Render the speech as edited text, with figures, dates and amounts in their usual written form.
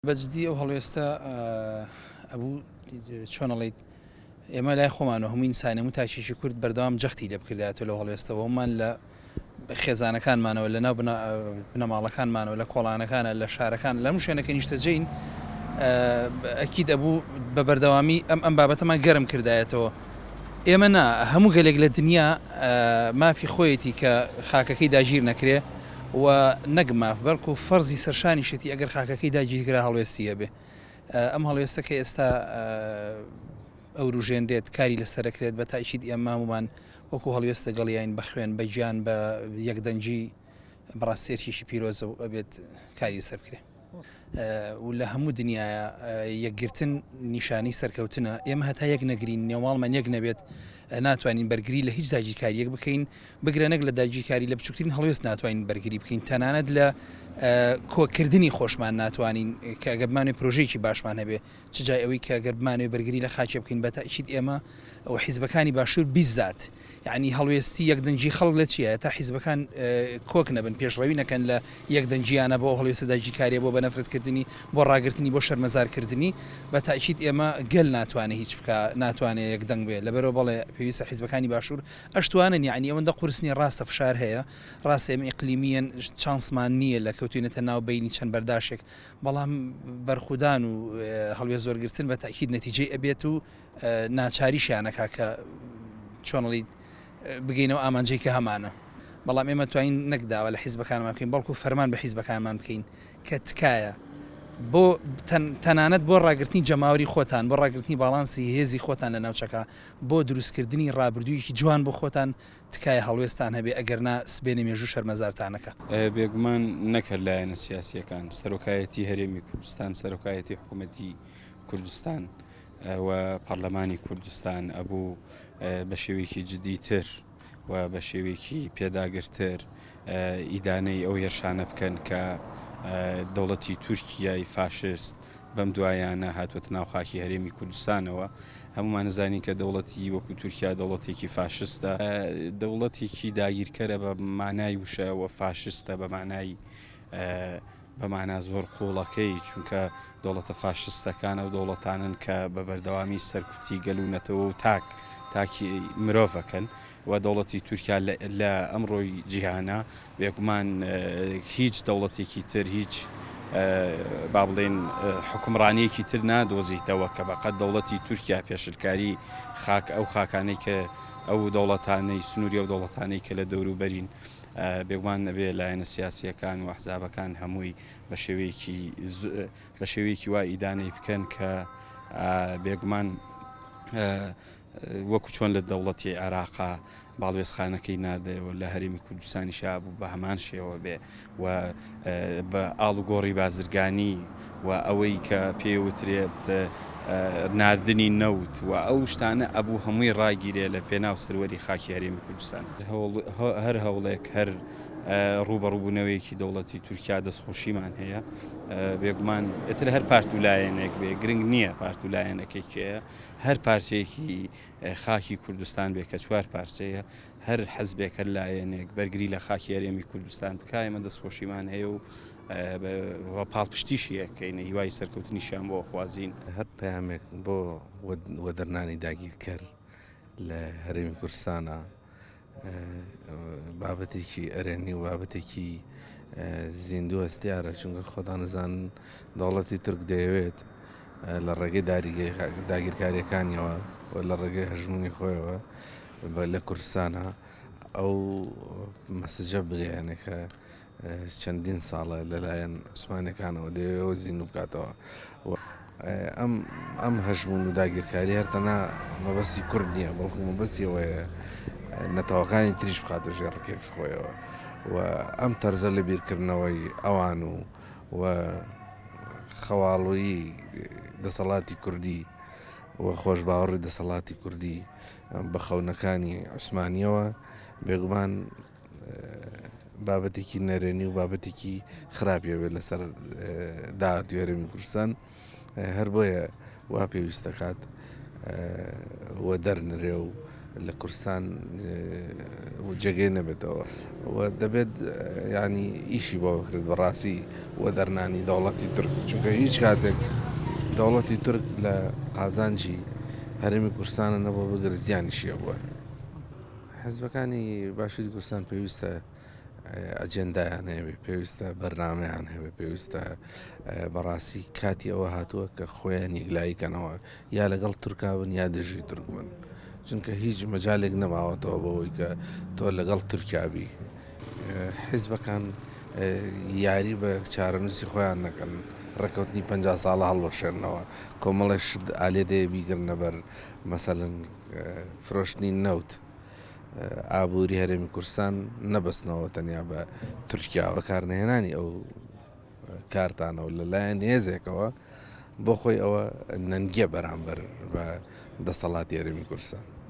بەجددی ئەو هەڵوێستا ئەبوو چۆنەڵیت ئێمە لای خۆمانەوە هەمووی ئینسانی تاکیشی کورد بەردەوام جەختی لێ بکردایەوە لەو هەڵوێستەوە هەمان لە خێزانەکانمانەوە لە ناو بنەماڵەکانمانەوە لە کۆڵانەکانە لە شارەکان لە هەموو شوێنەکە نیشتەجین ئەکید ئەبوو بە بەردەوامی ئەم بابەتەمان گەرم کردایەتەوە. ئێمە نا هەموو گەلێک لە دنیا مافی خۆیەتی کە خاکەکەی داگیر نەکرێ و نەک ماف بەڵکو فەرزی سەرشانی شێتی ئەگەر خاکەکەی داگیرکرا هەڵوێستیە بێ. ئەم هەڵوێستەکە ئێستا ئەو ڕژێنرێت کاری لەسەرەکرێت بە تاکید ئێمە هەمومان وەکو هەڵوێستە گەڵیان بە خوێن بە گیان بە یەکدەنجی بەڕاستێرکیشی پیرۆزە و ئەبێت کاری سەر بکرێ. و لە هەموو دنیاە یەکگرتن نیشانی سەرکەوتنە. ئێمە هەتا یەک نەگرین نێوماڵمان یەک نەبێت ناتوانین بەرگری لە هیچ داگیرکاریەک بکەین بگرە نەک لە داگیرکاری لە بچووکترین هەڵوێست ناتوانین بەرگری بکەین تەنانەت لە کۆکردنی خۆشمان ناتوانین کە گەبمانێ پرۆژێکی باشمان هەبێ چجای ئەوەی کە گەربمانێ بەرگری لە خاچێ بکەین بە تاکید ئێمە ئەو حیزبەکانی باشوور بیزات یعنی هەڵوێستی یەکدەنجی خەڵک لە چیە تا حیزبەکان کۆک نەبن پێشڕەوی نەکەن لە یەکدەنجیانە بۆ هەڵوێستە داگیرکاریە بۆ بە نەفرەتکردنی بۆ ڕاگررتنی بۆ شەرمەزارکردنی بە تاکید ئێمە گەل ناتوانێت هیچ بکە ناتوانێت یەکدەنگ بێ لەبەرەوە بەڵێ پێویستە حیزبەکانی باشوور ئەشتوانن یعنی ئەوەندە قورسنی ڕاستە فشار هەیە ڕاستە ئێمە ئیقلیمیەن چانسمان نییە لە کەوتوینەتە ناو بینی چەند بەرداشێک بەڵام بەرخودان و هەڵوێست زۆرگرتن بە تاکید نەتیجەی ئەبێت و ناچاریشیانەکە کە چۆنڵی بگەینەوە ئامانجەی کە هەمانە بەڵام ئێمە توانین نەکداوە لە حیزبەکانمان بکەین بەڵکو فەرمان بە حیزبەکانمان بکەین کە تکایە بۆ تەنانەت بۆ ڕاگررتنی جەماوەری خۆتان بۆ ڕاگررتنی باڵانسی هێزی خۆتان لە ناوچەکە بۆ دروستکردنی ڕابردوویەکی جوان بۆ خۆتان تکایە هەڵوێستان هەبێ ئەگەرنا سبێنێ مێژوو شەرمەزارتانەکە. بێگومان نەکرد لایەنە سیاسیەکان سەرۆکایەتی هەرێمی کوردستان سەرۆکایەتی حکوومەتی کوردستان و پەرلەمانی کوردستان ئەبوو بە شێوەیەکی جدیتر و بە شێوەیەکی پێداگرتر ئیدانەی ئەو هێرشانە بکەن کە دەوڵەتی تورکیای فاشست بەم دوایانە هاتووەتە ناو خاکی هەرێمی کوردستانەوە. هەمومان نزانین کە دەوڵەتی وەکو تورکیا دەوڵەتێکی فاشستە دەوڵەتێکی داگیرکەرە بە مانای وشە و فاشستە بە مانا زۆر قوڵەکەی چونکە دەوڵەتە فاشستەکانە و دەوڵەتانن کە بە بەردەوامی سەرکوتی گەلوونەتەوە و تاکی مرۆڤەکەن و دەوڵەتی تورکیا لە ئەمڕۆی جیهانە بێگومان هیچ دەوڵەتێکی تر هیچ با بڵێن حکومڕانیەکی تر نادۆزیتەوە کە بەقەت دەوڵەتی تورکیا پێشلکاری ئەو خاکانەی کە ئەو دەوڵەتانەی سنووری و دەوڵەتانەی کە لە دەوروبەرین بێگومان نەبێ لایەنە سیاسیەکان و ئەحزابەکان هەمووی بە شێوەیەکی وا ئیدانەی بکەن کە بێگومان وەکو چۆن لە دەوڵەتی عێراقا باڵوێزخانەکەی نادەوە لە هەرێمی کوردستانی شابوو بە هەمان شێوە بێ و بە ئاڵوگۆڕی بازرگانی و ئەوەی کە پێوترێت ناردنی نەوت و ئەو شتانە ئەبوو هەمووی ڕاگیرێ لە پێناو سەروەری خاکی هەرێمی کوردستان هەر هەوڵێک هەر ڕوبەڕووبوونەوەیەکی دەوڵەتی تورکیا دەستخۆشیمان هەیە بێگومان ئێتر هەر پارتولایەنێک بێ گرنگ نییە پارتولایەنەکەیکەیە هەر پارچەیەکی خاکی کوردستان بێ کە چوار پارچەیە هەر حەزبێک هەر لایەنێک بەرگری لە خاکی هەرێمی کوردستان بکایمە دەستخۆشیمان هەیە و پاڵپشتیشی یەکەینە هیوای سەرکەوتنیشیان بۆ خوازین. هەر پەیامێک بۆ وەدەرنانی داگیرکەر لە هەرێمی کوردستانە بابەتێکی ئەرێنی و بابەتێکی زیندوو ئەستیارە چونکە خۆدا نەزانن دەوڵەتی تورک دەیەوێت لە ڕێگەی داگیرکاریەکانیەوە و لە ڕێگەی هەژمونی خۆیەوە لە کوردستانە ئەو مەسەجە بگەیانێکە چەندین ساڵە لەلایەن عوسمانیەکانەوە دەیەوێت زیندوو بکاتەوە. ئەم هەژمون و داگیرکاری هەرتەنا مەبەستی کورد نییە بەڵکو مەبەستی ئەوەیە نەتەوەکانی تریش بخاتە ژێر ڕکێفی خۆیەوە و ئەم تەرزە لە بیرکردنەوەی ئەوان و خەواڵووی دەسەڵاتی کوردی و خۆشباوەڕی دەسەڵاتی کوردی بە خەونەکانی عوسمانیەوە بێگومان بابەتێکی نەرێنی و بابەتێکی خراپیەوێت لەسەر داهاتی هەرێمی کوردستان هەر بۆیە وا پێویستەکات وە دەرنرێ و لە کورسان جێگەی نەبێتەوە و دەبێت ینی ئیشی بۆ بکرێت بەڕاستی وە دەرنانی دەوڵەتی تورک چونکە هیچ کاتێک دەوڵەتی تورک لە قازانجی هەرێمی کورسانە نەبوو بگرە زیانیشیە بووە. حیزبەکانی باشووری کوردستان پێویستە ئەجێندایان هەیە، پێویستە بەرنامەیان هەیە، پێویستە بەڕاستی کاتی ئەوە هاتووە کە خۆیان یەکلاییکەنەوە یا لەگەڵ تورکا بن یا دژی تورک بن، چونکە هیچ مەجالێک نەماوەتەوە بەوەی کە تۆ لەگەڵ تورکیابی. حیزبەکان یاری بە چارەنووسی خۆیان نەکەن، ڕێکەوتنی 50 ساڵە هەڵوەشێنەوە، کۆمەڵێش ئالێ دەیە بیگرنە بەر مەسەڵەن فرۆشتنی نەوت ئابووری هەرێمی کوردستان نەبەستنەوە تەنیا بە تورکیا بەکارنهێنانی ئەو کارتانەوە لەلایەن هێزێکەوە بۆ خۆی ئەوە نەنگیە بەرامبەر بە دەسەڵاتی هەرێمی کوردستان.